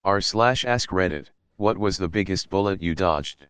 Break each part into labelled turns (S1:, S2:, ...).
S1: r/AskReddit, what was the biggest bullet you dodged?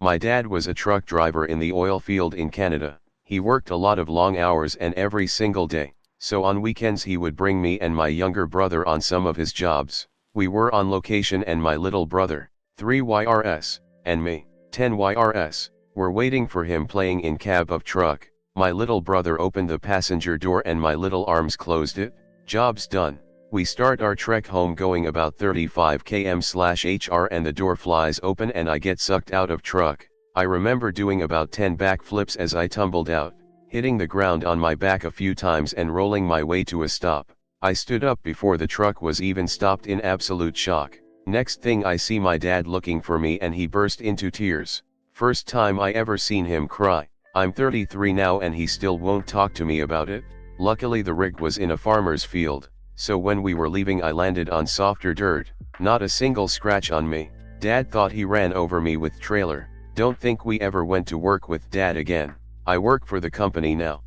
S1: My dad was a truck driver in the oil field in Canada. He worked a lot of long hours and every single day, so on weekends he would bring me and my younger brother on some of his jobs. We were on location and my little brother, 3YRS, and me, 10YRS, were waiting for him playing in cab of truck. My little brother opened the passenger door and my little arms closed it. Job's done. We start our trek home going about 35 km/h and the door flies open and I get sucked out of truck. I remember doing about 10 backflips as I tumbled out, hitting the ground on my back a few times and rolling my way to a stop. I stood up before the truck was even stopped in absolute shock. Next thing I see my dad looking for me and he burst into tears. First time I ever seen him cry. I'm 33 now and he still won't talk to me about it. Luckily the rig was in a farmer's field, so when we were leaving I landed on softer dirt, not a single scratch on me. Dad thought he ran over me with trailer. Don't think we ever went to work with Dad again. I work for the company now.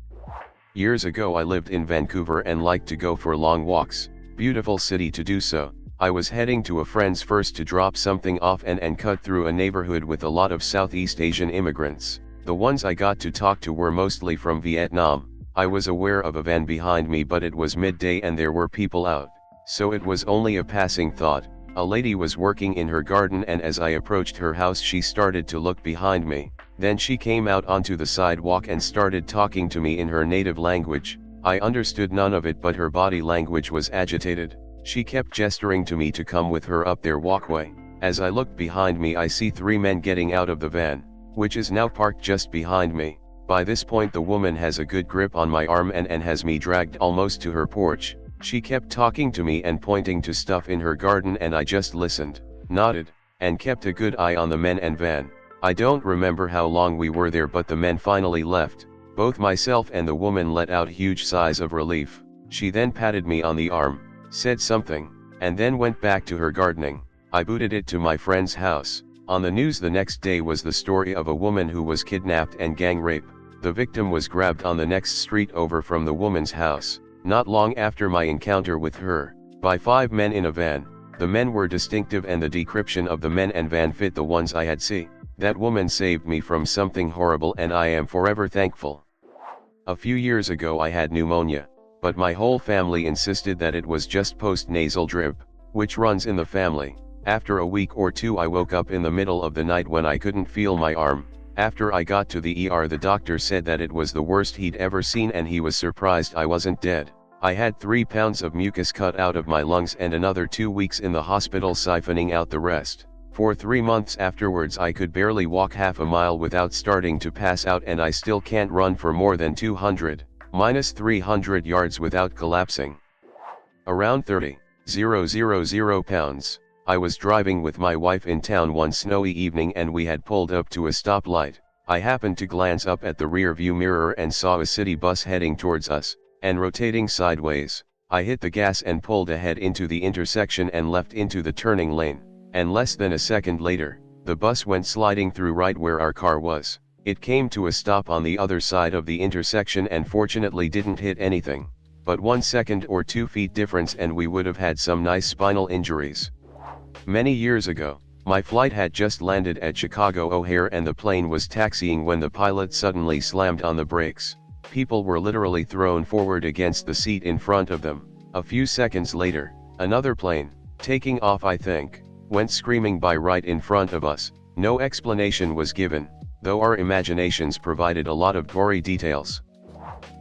S1: Years ago I lived in Vancouver and liked to go for long walks. Beautiful city to do so. I was heading to a friend's first to drop something off and cut through a neighborhood with a lot of Southeast Asian immigrants. The ones I got to talk to were mostly from Vietnam. I was aware of a van behind me but it was midday and there were people out, so it was only a passing thought. A lady was working in her garden and as I approached her house she started to look behind me. Then she came out onto the sidewalk and started talking to me in her native language. I understood none of it but her body language was agitated. She kept gesturing to me to come with her up their walkway. As I looked behind me I see 3 men getting out of the van, which is now parked just behind me. By this point the woman has a good grip on my arm and has me dragged almost to her porch. She kept talking to me and pointing to stuff in her garden and I just listened, nodded, and kept a good eye on the men and van. I don't remember how long we were there but the men finally left. Both myself and the woman let out huge sighs of relief. She then patted me on the arm, said something, and then went back to her gardening. I booted it to my friend's house. On the news the next day was the story of a woman who was kidnapped and gang raped. The victim was grabbed on the next street over from the woman's house, not long after my encounter with her, by 5 men in a van. The men were distinctive and the description of the men and van fit the ones I had seen. That woman saved me from something horrible and I am forever thankful. A few years ago I had pneumonia, but my whole family insisted that it was just post-nasal drip, which runs in the family. After a week or two I woke up in the middle of the night when I couldn't feel my arm. After I got to the ER the doctor said that it was the worst he'd ever seen and he was surprised I wasn't dead. I had 3 pounds of mucus cut out of my lungs and another 2 weeks in the hospital siphoning out the rest. For 3 months afterwards I could barely walk half a mile without starting to pass out and I still can't run for more than 200-300 yards without collapsing. Around 30,000 pounds. I was driving with my wife in town one snowy evening and we had pulled up to a stoplight. I happened to glance up at the rear view mirror and saw a city bus heading towards us, and rotating sideways. I hit the gas and pulled ahead into the intersection and left into the turning lane, and less than a second later, the bus went sliding through right where our car was. It came to a stop on the other side of the intersection and fortunately didn't hit anything, but 1 second or 2 feet difference and we would have had some nice spinal injuries. Many years ago, my flight had just landed at Chicago O'Hare and the plane was taxiing when the pilot suddenly slammed on the brakes. People were literally thrown forward against the seat in front of them. A few seconds later, another plane, taking off I think, went screaming by right in front of us. No explanation was given, though our imaginations provided a lot of gory details.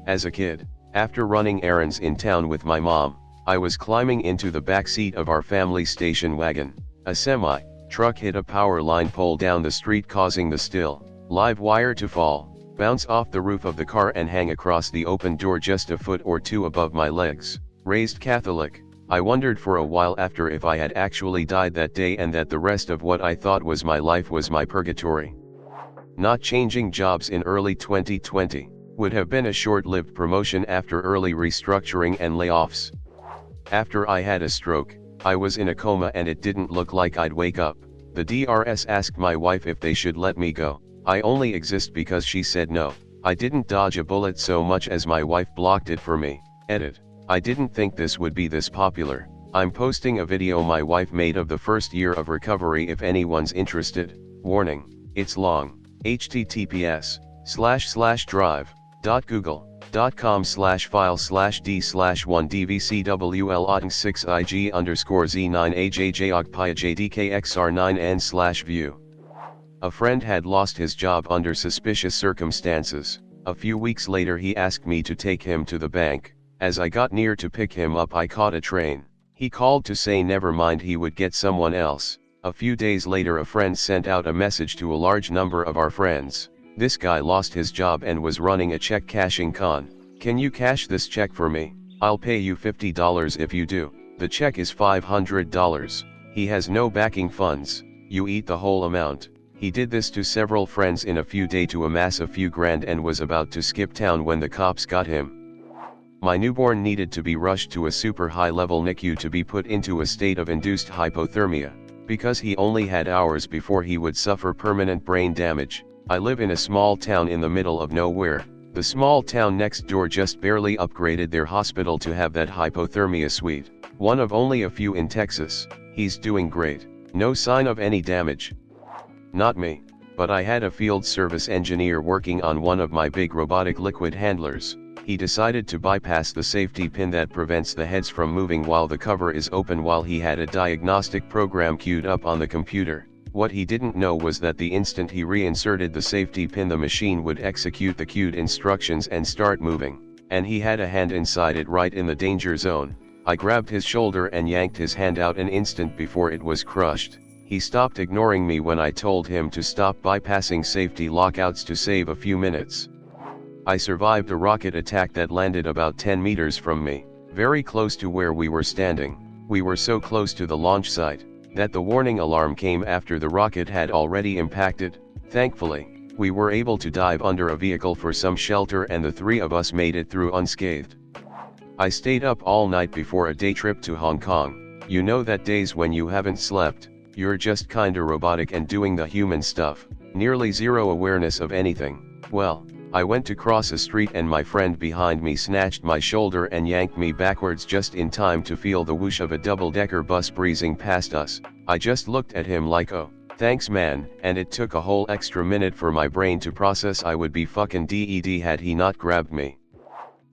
S1: As a kid, after running errands in town with my mom, I was climbing into the back seat of our family station wagon. A semi-truck hit a power line pole down the street causing the still, live wire to fall, bounce off the roof of the car and hang across the open door just a foot or 2 above my legs. Raised Catholic, I wondered for a while after if I had actually died that day and that the rest of what I thought was my life was my purgatory. Not changing jobs in early 2020 would have been a short-lived promotion after early restructuring and layoffs. After I had a stroke, I was in a coma and it didn't look like I'd wake up. The DRS asked my wife if they should let me go. I only exist because she said no. I didn't dodge a bullet so much as my wife blocked it for me. Edit. I didn't think this would be this popular. I'm posting a video my wife made of the first year of recovery if anyone's interested. Warning, it's long. https://drive.google.com/file/d/1dvcwl6ig_jdkxr9n/view. A friend had lost his job under suspicious circumstances. A few weeks later he asked me to take him to the bank. As I got near to pick him up I caught a train. He called to say never mind, he would get someone else. A few days later a friend sent out a message to a large number of our friends. This guy lost his job and was running a check cashing con. Can you cash this check for me? I'll pay you $50 if you do. The check is $500. He has no backing funds. You eat the whole amount. He did this to several friends in a few days to amass a few grand and was about to skip town when the cops got him. My newborn needed to be rushed to a super high-level NICU to be put into a state of induced hypothermia, because he only had hours before he would suffer permanent brain damage. I live in a small town in the middle of nowhere. The small town next door just barely upgraded their hospital to have that hypothermia suite. One of only a few in Texas. He's doing great. No sign of any damage. Not me, but I had a field service engineer working on one of my big robotic liquid handlers. He decided to bypass the safety pin that prevents the heads from moving while the cover is open while he had a diagnostic program queued up on the computer. What he didn't know was that the instant he reinserted the safety pin the machine would execute the queued instructions and start moving, and he had a hand inside it right in the danger zone. I grabbed his shoulder and yanked his hand out an instant before it was crushed. He stopped ignoring me when I told him to stop bypassing safety lockouts to save a few minutes. I survived a rocket attack that landed about 10 meters from me, very close to where we were standing. We were so close to the launch site that the warning alarm came after the rocket had already impacted. Thankfully, we were able to dive under a vehicle for some shelter and the three of us made it through unscathed. I stayed up all night before a day trip to Hong Kong. You know that days when you haven't slept, you're just kinda robotic and doing the human stuff, nearly zero awareness of anything. Well, I went to cross a street and my friend behind me snatched my shoulder and yanked me backwards just in time to feel the whoosh of a double-decker bus breezing past us. I just looked at him like, oh, thanks man, and it took a whole extra minute for my brain to process I would be fucking dead had he not grabbed me.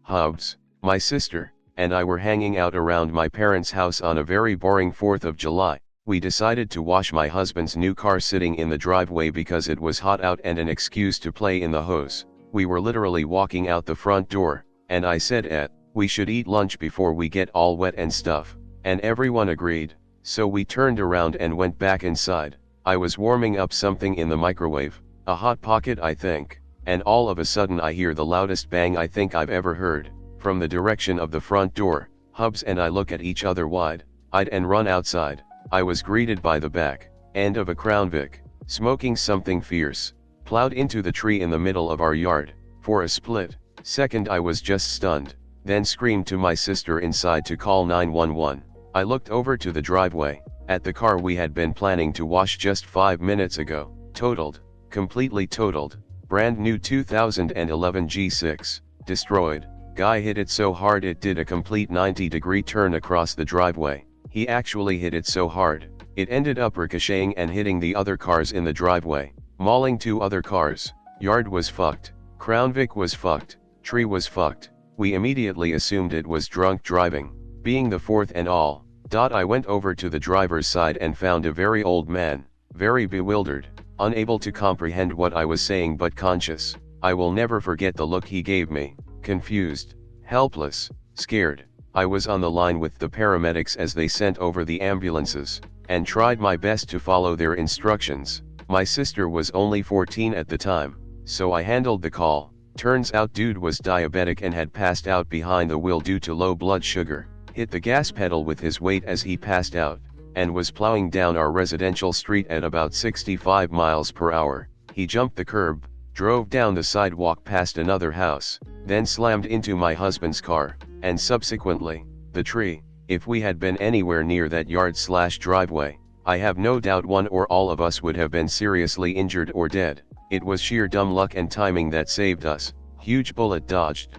S1: Hubs, my sister, and I were hanging out around my parents' house on a very boring 4th of July. We decided to wash my husband's new car sitting in the driveway because it was hot out and an excuse to play in the hose. We were literally walking out the front door, and I said, we should eat lunch before we get all wet and stuff, and everyone agreed, so we turned around and went back inside. I was warming up something in the microwave, a Hot Pocket I think, and all of a sudden I hear the loudest bang I think I've ever heard, from the direction of the front door. Hubs and I look at each other wide-eyed and run outside. I was greeted by the back end of a Crown Vic, smoking something fierce, plowed into the tree in the middle of our yard. For a split second I was just stunned, then screamed to my sister inside to call 911. I looked over to the driveway, at the car we had been planning to wash just 5 minutes ago, totaled, completely totaled, brand new 2011 G6, destroyed. Guy hit it so hard it did a complete 90-degree turn across the driveway. He actually hit it so hard, it ended up ricocheting and hitting the other cars in the driveway, mauling 2 other cars. Yard was fucked, Crown Vic was fucked, tree was fucked. We immediately assumed it was drunk driving, being the 4th and all. I went over to the driver's side and found a very old man, very bewildered, unable to comprehend what I was saying but conscious. I will never forget the look he gave me, confused, helpless, scared. I was on the line with the paramedics as they sent over the ambulances, and tried my best to follow their instructions. My sister was only 14 at the time, so I handled the call. Turns out dude was diabetic and had passed out behind the wheel due to low blood sugar, hit the gas pedal with his weight as he passed out, and was plowing down our residential street at about 65 miles per hour. He jumped the curb, drove down the sidewalk past another house, then slammed into my husband's car, and subsequently, the tree. If we had been anywhere near that yard/driveway, I have no doubt one or all of us would have been seriously injured or dead. It was sheer dumb luck and timing that saved us. Huge bullet dodged.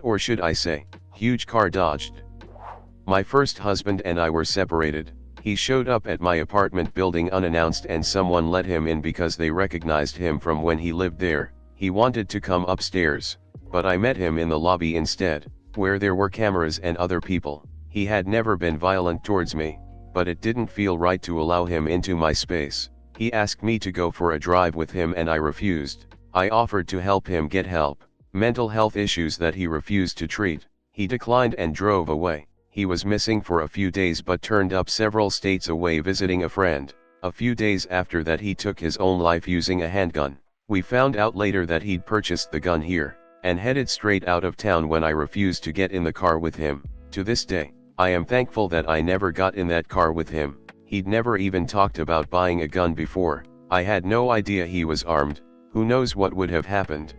S1: Or should I say, huge car dodged. My first husband and I were separated. He showed up at my apartment building unannounced and someone let him in because they recognized him from when he lived there. He wanted to come upstairs, but I met him in the lobby instead, where there were cameras and other people. He had never been violent towards me, but it didn't feel right to allow him into my space. He asked me to go for a drive with him and I refused. I offered to help him get help, mental health issues that he refused to treat. He declined and drove away. He was missing for a few days but turned up several states away visiting a friend. A few days after that he took his own life using a handgun. We found out later that he'd purchased the gun here, and headed straight out of town when I refused to get in the car with him. To this day, I am thankful that I never got in that car with him. He'd never even talked about buying a gun before. I had no idea he was armed. Who knows what would have happened.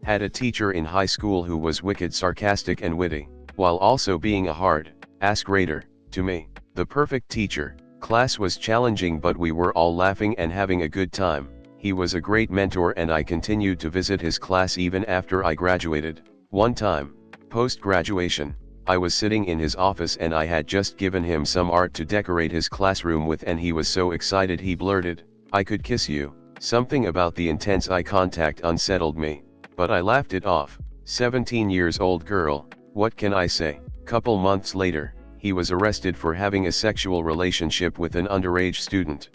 S1: Had a teacher in high school who was wicked sarcastic and witty, while also being a hard AskReddit to me. The perfect teacher. Class was challenging but we were all laughing and having a good time. He was a great mentor and I continued to visit his class even after I graduated. One time, post-graduation, I was sitting in his office and I had just given him some art to decorate his classroom with and he was so excited he blurted, "I could kiss you." Something about the intense eye contact unsettled me, but I laughed it off. 17 years old girl, what can I say? Couple months later, he was arrested for having a sexual relationship with an underage student.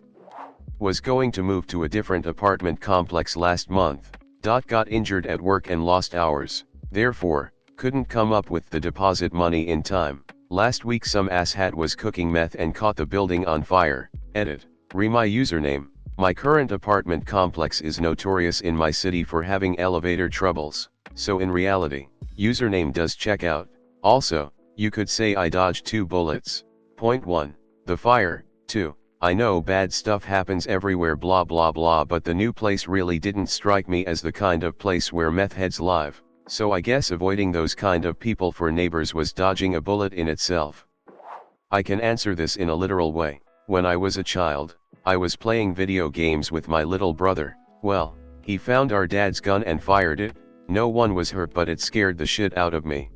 S1: Was going to move to a different apartment complex last month. Got injured at work and lost hours. Therefore, couldn't come up with the deposit money in time. Last week some asshat was cooking meth and caught the building on fire. Edit. My username. My current apartment complex is notorious in my city for having elevator troubles, so in reality, username does check out. Also, you could say I dodged 2 bullets. Point 1. The fire. 2. I know bad stuff happens everywhere blah blah blah but the new place really didn't strike me as the kind of place where meth heads live, so I guess avoiding those kind of people for neighbors was dodging a bullet in itself. I can answer this in a literal way. When I was a child, I was playing video games with my little brother. Well, he found our dad's gun and fired it. No one was hurt but it scared the shit out of me.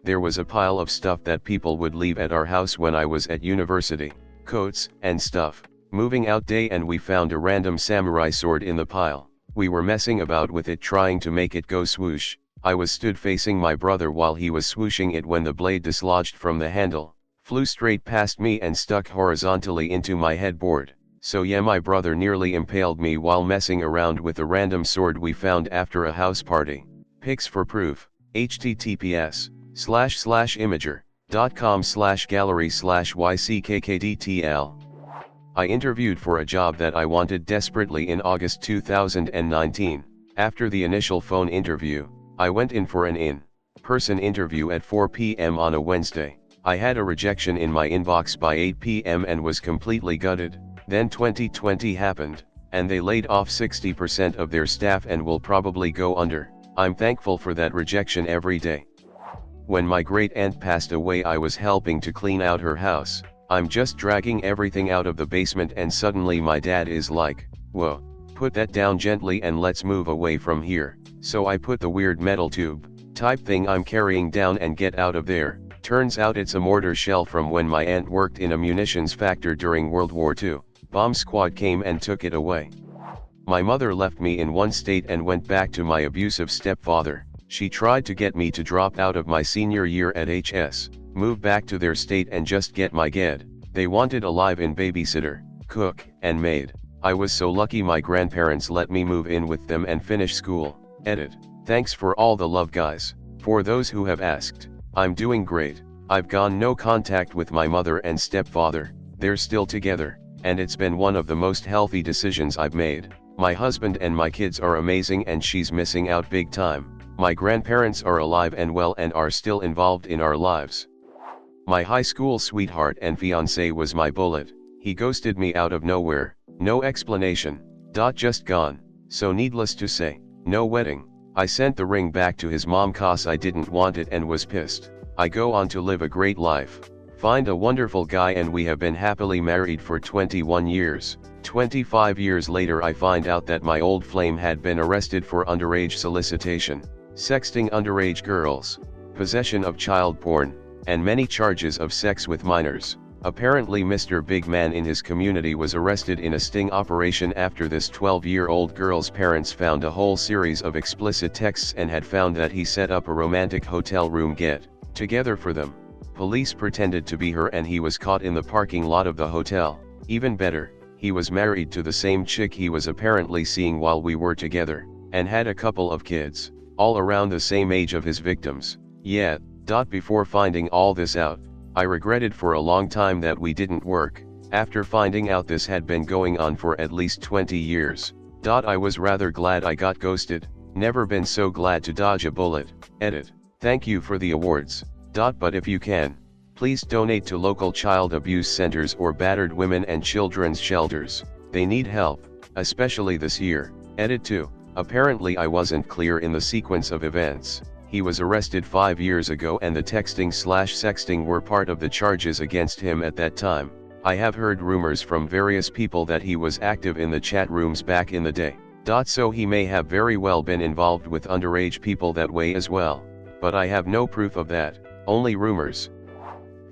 S1: There was a pile of stuff that people would leave at our house when I was at university. Coats and stuff. Moving out day and we found a random samurai sword in the pile. We were messing about with it trying to make it go swoosh. I was stood facing my brother while he was swooshing it when the blade dislodged from the handle, flew straight past me and stuck horizontally into my headboard. So yeah, my brother nearly impaled me while messing around with a random sword we found after a house party. Pics for proof. https://imager.com/gallery/yckkdtl. I interviewed for a job that I wanted desperately in August 2019. After the initial phone interview, I went in for an in-person interview at 4 p.m. on a Wednesday. I had a rejection in my inbox by 8 p.m. and was completely gutted. Then 2020 happened, and they laid off 60% of their staff and will probably go under. I'm thankful for that rejection every day. When my great-aunt passed away I was helping to clean out her house. I'm just dragging everything out of the basement and suddenly my dad is like, "Whoa, put that down gently and let's move away from here." So I put the weird metal tube type thing I'm carrying down and get out of there. Turns out it's a mortar shell from when my aunt worked in a munitions factory during World War II. Bomb squad came and took it away. My mother left me in one state and went back to my abusive stepfather. She tried to get me to drop out of my senior year at HS, move back to their state and just get my GED. They wanted a live-in babysitter, cook, and maid. I was so lucky my grandparents let me move in with them and finish school. Edit. Thanks for all the love guys. For those who have asked, I'm doing great. I've gone no contact with my mother and stepfather. They're still together, and it's been one of the most healthy decisions I've made. My husband and my kids are amazing and she's missing out big time. My grandparents are alive and well and are still involved in our lives. My high school sweetheart and fiancé was my bullet. He ghosted me out of nowhere, no explanation. Just gone. So needless to say, no wedding. I sent the ring back to his mom cause I didn't want it and was pissed. I go on to live a great life. Find a wonderful guy and we have been happily married for 21 years. 25 years later I find out that my old flame had been arrested for underage solicitation, sexting underage girls, possession of child porn, and many charges of sex with minors. Apparently Mr. Big Man in his community was arrested in a sting operation after this 12-year-old girl's parents found a whole series of explicit texts and had found that he set up a romantic hotel room get-together for them. Police pretended to be her and he was caught in the parking lot of the hotel. Even better, he was married to the same chick he was apparently seeing while we were together, and had a couple of kids, all around the same age of his victims. Yeah. Before finding all this out, I regretted for a long time that we didn't work. After finding out this had been going on for at least 20 years, I was rather glad I got ghosted. Never been so glad to dodge a bullet. Edit. Thank you for the awards. But if you can, please donate to local child abuse centers or battered women and children's shelters. They need help, especially this year. Edit 2. Apparently I wasn't clear in the sequence of events. He was arrested 5 years ago and the texting/sexting were part of the charges against him at that time. I have heard rumors from various people that he was active in the chat rooms back in the day. So he may have very well been involved with underage people that way as well. But I have no proof of that, only rumors.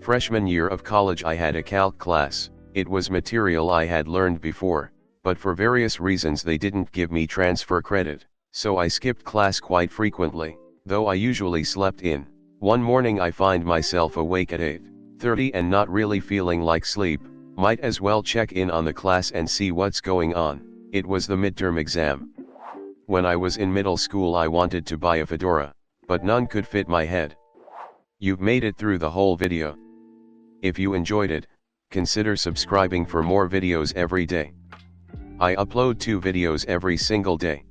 S1: Freshman year of college I had a calc class. It was material I had learned before, but for various reasons they didn't give me transfer credit, so I skipped class quite frequently. Though I usually slept in. One morning I find myself awake at 8:30 and not really feeling like sleep. Might as well check in on the class and see what's going on. It was the midterm exam. When I was in middle school I wanted to buy a fedora, but none could fit my head. You've made it through the whole video. If you enjoyed it, consider subscribing for more videos every day. I upload 2 videos every single day.